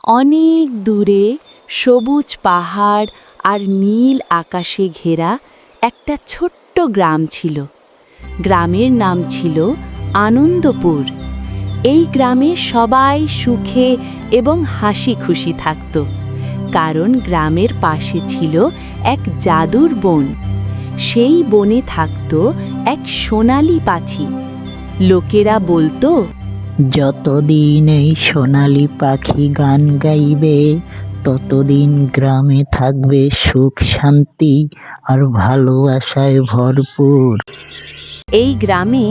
অনেক দূরে সবুজ পাহাড় আর নীল আকাশে ঘেরা একটা ছোট্ট গ্রাম ছিল। গ্রামের নাম ছিল আনন্দপুর। এই গ্রামে সবাই সুখে এবং হাসি খুশি থাকত, কারণ গ্রামের পাশে ছিল এক জাদুর বন। সেই বনে থাকত এক সোনালি পাখি। লোকেরা বলতো, যতদিন এই সোনালি পাখি গান গাইবে ততদিন গ্রামে থাকবে সুখ শান্তি আর ভালোবাসায় ভরপুর। এই গ্রামে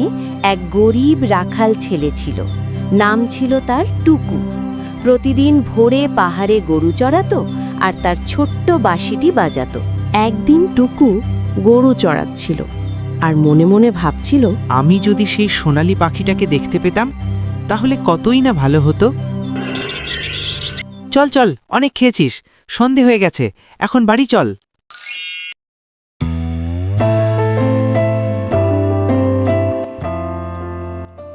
এক গরিব রাখাল ছেলে ছিল। নাম ছিল তার টুকু। প্রতিদিন ভোরে পাহাড়ে গরু চড়াতো আর তার ছোট্ট বাঁশিটি বাজাতো। একদিন টুকু গরু চড়াচ্ছিল আর মনে মনে ভাবছিল, আমি যদি সেই সোনালী পাখিটাকে দেখতে পেতাম তাহলে কতই না ভালো হতো। চল চল, অনেক খেয়েছিস, সন্ধে হয়ে গেছে, এখন বাড়ি চল।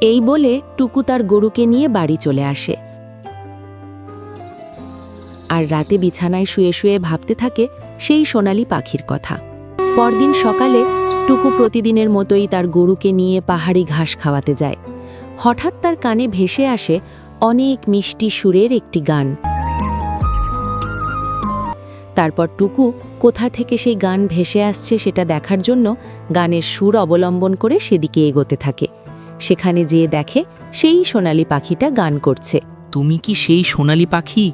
এই বলে টুকু তার গরুকে নিয়ে বাড়ি চলে আসে আর রাতে বিছানায় শুয়ে শুয়ে ভাবতে থাকে সেই সোনালী পাখির কথা। পরদিন সকালে টুকু প্রতিদিনের মতোই তার গরুকে নিয়ে পাহাড়ি ঘাস খাওয়াতে যায়। হঠাৎ তার কানে ভেসে আসে অনেক মিষ্টি সুরের একটি গান। তারপর টুকু কোথা থেকে সেই গান ভেসে আসছে সেটা দেখার জন্য গানের সুর অবলম্বন করে সেদিকে এগোতে থাকে। সেখানে যেয়ে দেখে সেই সোনালী পাখিটা গান করছে। তুমি কি সেই সোনালী পাখি?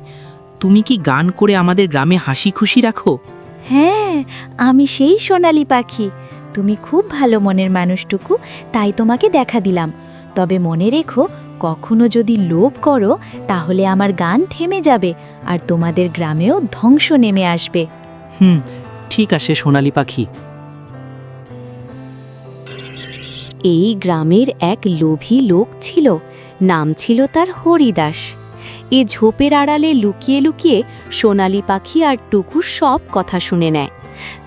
তুমি কি গান করে আমাদের গ্রামে হাসি খুশি রাখো? হ্যাঁ, আমি সেই সোনালী পাখি। তুমি খুব ভালো মনের মানুষ টুকু, তাই তোমাকে দেখা দিলাম। তবে মনে রেখো, কখনো যদি লোভ করো তাহলে আমার গান থেমে যাবে আর তোমাদের গ্রামেও ধ্বংস নেমে আসবে। ঠিক আছে সোনালী পাখি। এই গ্রামের এক লোভী লোক ছিল। নাম ছিল তার হরিদাস। এ ঝোপের আড়ালে লুকিয়ে লুকিয়ে সোনালী পাখি আর টুকুর সব কথা শুনে নেয়।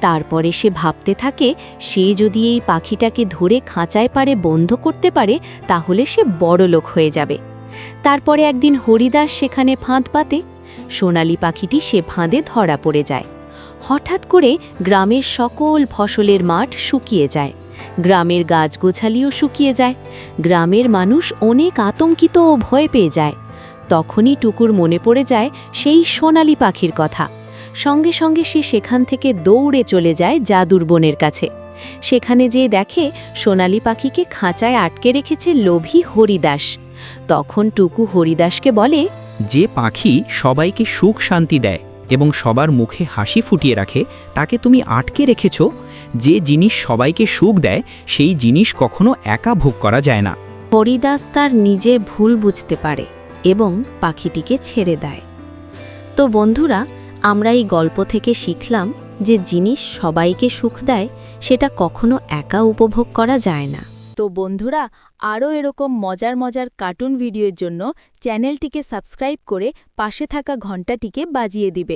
তারপরে সে ভাবতে থাকে, সে যদি এই পাখিটাকে ধরে খাঁচায় পারে বন্ধ করতে পারে তাহলে সে বড়লোক হয়ে যাবে। তারপরে একদিন হরিদাস সেখানে ফাঁদ পাতে। সোনালী পাখিটি সে ফাঁদে ধরা পড়ে যায়। হঠাৎ করে গ্রামের সকল ফসলের মাঠ শুকিয়ে যায়। গ্রামের গাছগোছালিও শুকিয়ে যায়। গ্রামের মানুষ অনেক আতঙ্কিত ও ভয় পেয়ে যায়। তখনই টুকুর মনে পড়ে যায় সেই সোনালী পাখির কথা। সঙ্গে সঙ্গে সে সেখান থেকে দৌড়ে চলে যায় জাদুর বনের কাছে। সেখানে যেয়ে দেখে সোনালী পাখিকে খাঁচায় আটকে রেখেছে লোভী হরিদাস। তখন টুকু হরিদাসকে বলে, যে পাখি সবাইকে সুখ শান্তি দেয় এবং সবার মুখে হাসি ফুটিয়ে রাখে তাকে তুমি আটকে রেখেছ। যে জিনিস সবাইকে সুখ দেয় সেই জিনিস কখনো একা ভোগ করা যায় না। হরিদাস তার নিজে ভুল বুঝতে পারে এবং পাখিটিকে ছেড়ে দেয়। তো বন্ধুরা, আমরা এই গল্প থেকে শিখলাম যে জিনিস সবাইকে সুখ দেয় সেটা কখনো একা উপভোগ করা যায় না। তো বন্ধুরা, আরও এরকম মজার মজার কার্টুন ভিডিওর জন্য চ্যানেলটিকে সাবস্ক্রাইব করে পাশে থাকা ঘন্টাটিকে বাজিয়ে দিবে।